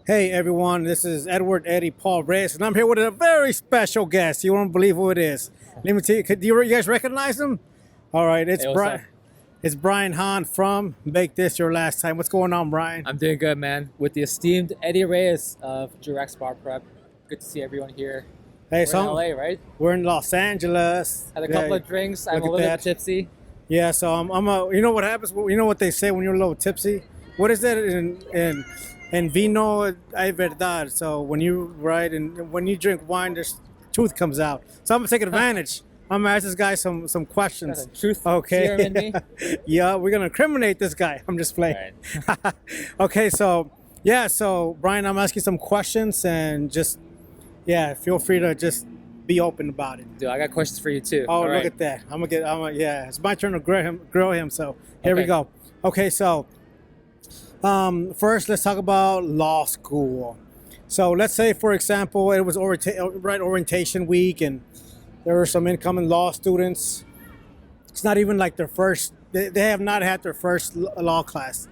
Hey everyone, this is Edward Eddie Paul Reyes, and I'm here with a very special guest. You won't believe who it is. Let me tell you, you guys recognize him? All right, Hey, what's up? It's Brian Hahn from Make This Your Last Time. What's going on, Brian? I'm doing good, man. With the esteemed Eddie Reyes of Direct Bar Prep. Good to see everyone here. Hey, We're in LA, right? we're in Los Angeles. Had a couple of drinks. I'm look a at little that. bit tipsy. Yeah, so you know what happens? You know what they say when you're a little tipsy? What is that in vino hay verdad? So when you and when you drink wine, there's truth comes out. So I'm gonna take advantage. I'm gonna ask this guy some Got questions. a truth serum in me. Yeah, we're gonna incriminate this guy. I'm just playing. Right. Okay, so Brian, I'm asking some questions and just feel free to just be open about it. Dude, I got questions for you too. Oh, All look right. at that. Yeah, it's my turn to grill him. So here we Okay. go. Okay, so first let's talk about law school. So let's say, for example, it was orientation week, and there were some incoming law students. It's not even like their first. They have not had their first law class.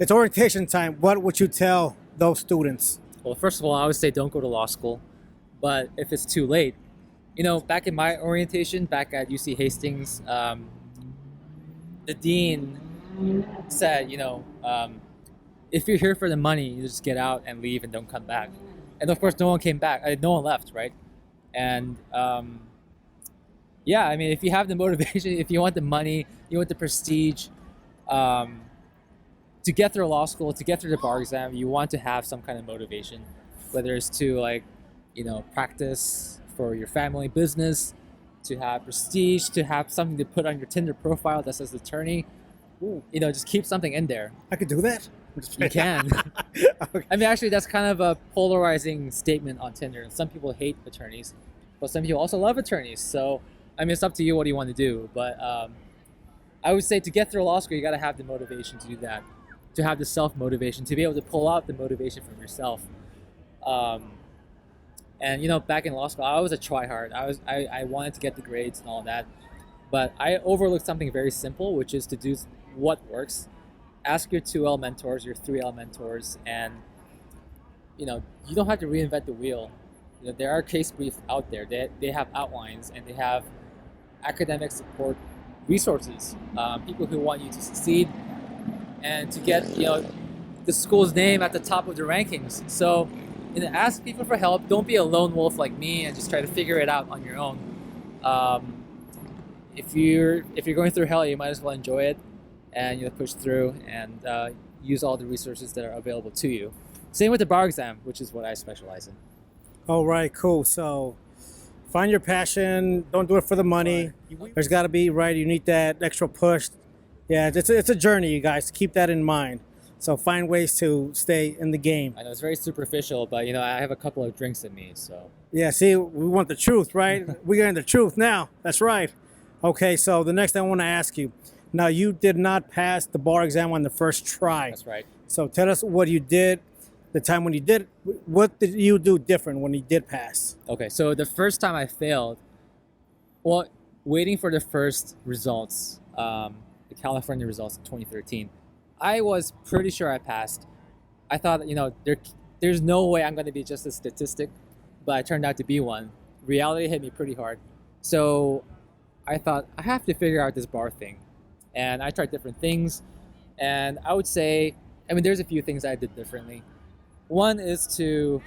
It's orientation time. What would you tell those students? Well, first of all, I would say don't go to law school. But if it's too late, back in my orientation, back at UC Hastings, the dean said, if you're here for the money, you just get out and leave and don't come back. And of course, no one came back. No one left, right? And if you have the motivation, if you want the money, you want the prestige, to get through law school, to get through the bar exam, you want to have some kind of motivation, whether it's to practice for your family business, to have prestige, to have something to put on your Tinder profile that says attorney. Ooh, Just keep something in there. I could do that. You can. Okay. I mean, actually, that's kind of a polarizing statement on Tinder. Some people hate attorneys, but some people also love attorneys. So, I mean, it's up to you what you want to do. But I would say to get through law school, you got to have the motivation to do that, to have the self-motivation, to be able to pull out the motivation from yourself. And back in law school, I was a tryhard. I wanted to get the grades and all that, but I overlooked something very simple, which is to do what works. Ask your 2L mentors, your 3L mentors, and you don't have to reinvent the wheel. There are case briefs out there. They have outlines and they have academic support resources. People who want you to succeed and to get the school's name at the top of the rankings. So ask people for help. Don't be a lone wolf like me and just try to figure it out on your own. If you're going through hell, you might as well enjoy it and push through and use all the resources that are available to you. Same with the bar exam, which is what I specialize in. All right, cool. So find your passion. Don't do it for the money. There's got to be, right, you need that extra push. Yeah, it's a journey, you guys. Keep that in mind. So find ways to stay in the game. I know it's very superficial, but I have a couple of drinks in me, so. Yeah, see, we want the truth, right? We're getting the truth now. That's right. Okay, so the next thing I want to ask you. Now, you did not pass the bar exam on the first try. That's right. So tell us what you did the time when you did. What did you do different when you did pass? Okay, so the first time I failed, well, waiting for the first results, the California results in 2013, I was pretty sure I passed. I thought, there's no way I'm going to be just a statistic, but I turned out to be one. Reality hit me pretty hard. So I thought, I have to figure out this bar thing. And I tried different things. And I would say, there's a few things I did differently. One is to,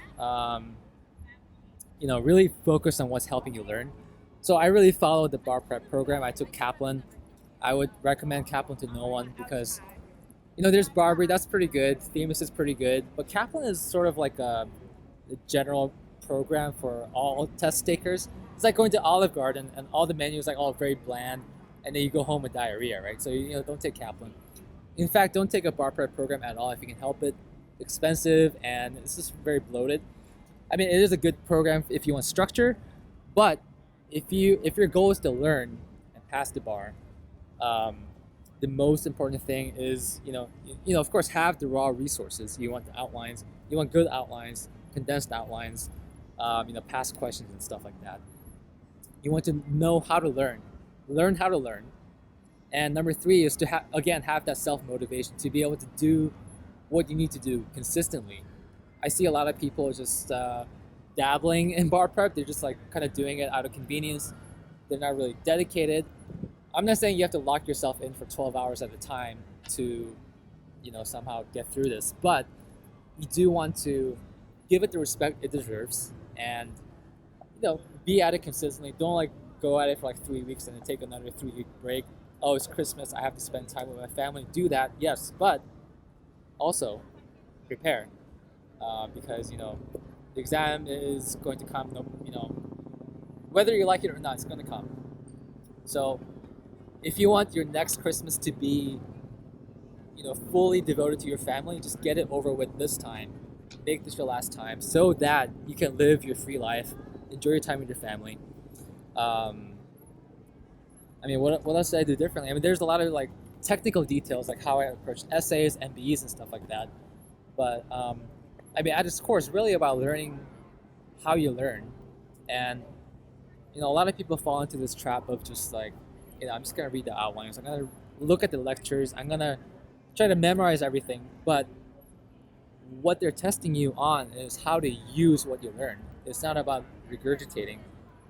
really focus on what's helping you learn. So I really followed the bar prep program. I took Kaplan. I would recommend Kaplan to no one because, there's Barbary, that's pretty good. Themis is pretty good. But Kaplan is sort of like a general program for all test takers. It's like going to Olive Garden and all the menus all very bland, and then you go home with diarrhea, right? So don't take Kaplan. In fact, don't take a bar prep program at all if you can help it. Expensive and it's just very bloated. It is a good program if you want structure, but if your goal is to learn and pass the bar, the most important thing is of course have the raw resources. You want the outlines. You want good outlines, condensed outlines, past questions and stuff like that. You want to know how to learn how to learn. And number 3 is to have that self-motivation to be able to do what you need to do consistently. I see a lot of people just dabbling in bar prep. They're just like kind of doing it out of convenience. They're not really dedicated. I'm not saying you have to lock yourself in for 12 hours at a time to, somehow get through this, but you do want to give it the respect it deserves, and be at it consistently. Don't like go at it for like 3 weeks and then take another 3 week break. Oh, it's Christmas, I have to spend time with my family. Do that, yes, but also prepare, because the exam is going to come. Whether you like it or not, it's going to come. So if you want your next Christmas to be fully devoted to your family, just get it over with this time. Make this your last time so that you can live your free life, enjoy your time with your family. What else did I do differently? There's a lot of like technical details, like how I approach essays, MBEs, and stuff like that. But at its core, it's really about learning how you learn. And a lot of people fall into this trap of just like, I'm just gonna read the outlines, I'm gonna look at the lectures, I'm gonna try to memorize everything. But what they're testing you on is how to use what you learn. It's not about regurgitating,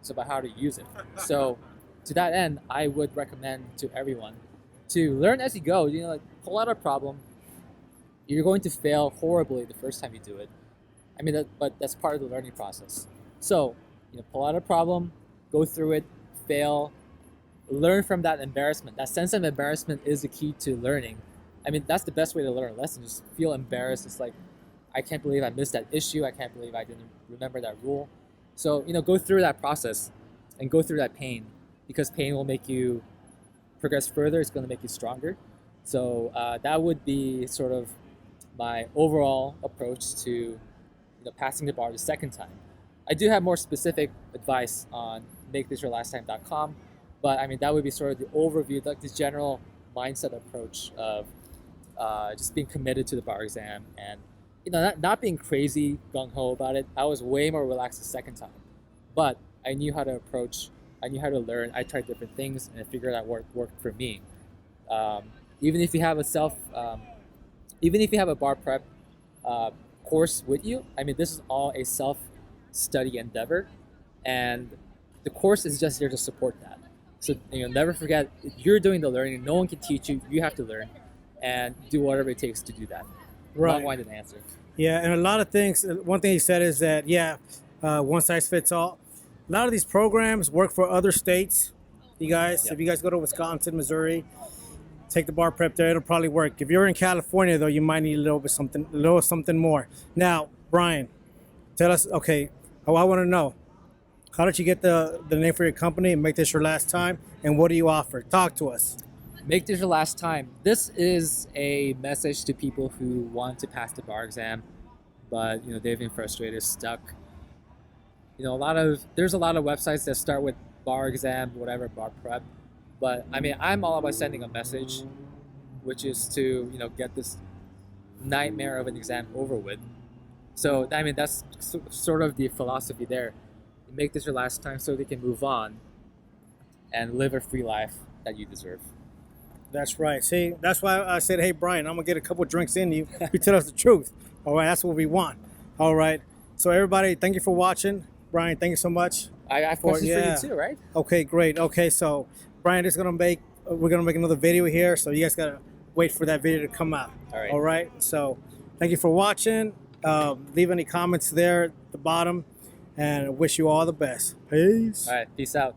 it's about how to use it. So to that end, I would recommend to everyone to learn as you go. Like pull out a problem. You're going to fail horribly the first time you do it. But that's part of the learning process. So pull out a problem, go through it, fail, learn from that embarrassment. That sense of embarrassment is the key to learning. That's the best way to learn a lesson. Just feel embarrassed. It's like, I can't believe I missed that issue. I can't believe I didn't remember that rule. So, go through that process and go through that pain, because pain will make you progress further. It's going to make you stronger. So that would be sort of my overall approach to passing the bar the second time. I do have more specific advice on makethisyourlasttime.com, but that would be sort of the overview, like the general mindset approach of just being committed to the bar exam, and not being crazy gung-ho about it. I was way more relaxed the second time, but I knew how to approach, I knew how to learn. I tried different things and I figured out what worked for me. Even if you have a bar prep course with you, this is all a self-study endeavor, and the course is just there to support that. So never forget, you're doing the learning. No one can teach you. You have to learn, and do whatever it takes to do that. Right. Long-winded answer. Yeah, and a lot of things. One thing he said is that one size fits all. A lot of these programs work for other states. You guys, if you guys go to Wisconsin, Missouri, take the bar prep there. It'll probably work. If you're in California, though, you might need a little something more. Now, Brian, tell us. Okay, I want to know. How did you get the name for your company and make this your last time? And what do you offer? Talk to us. Make this your last time. This is a message to people who want to pass the bar exam, but they've been frustrated, stuck. There's a lot of websites that start with bar exam, whatever, bar prep. But I'm all about sending a message, which is to get this nightmare of an exam over with. So that's sort of the philosophy there. Make this your last time so they can move on and live a free life that you deserve. That's right. See, that's why I said, hey, Brian, I'm going to get a couple of drinks in you. You tell us the truth. All right, that's what we want. All right. So everybody, thank you for watching. Brian, thank you so much. I have questions for you too, right? Okay, great. Okay, so Brian is we're going to make another video here, so you guys got to wait for that video to come out. All right. All right. So thank you for watching. Leave any comments there at the bottom, and wish you all the best. Peace. All right, peace out.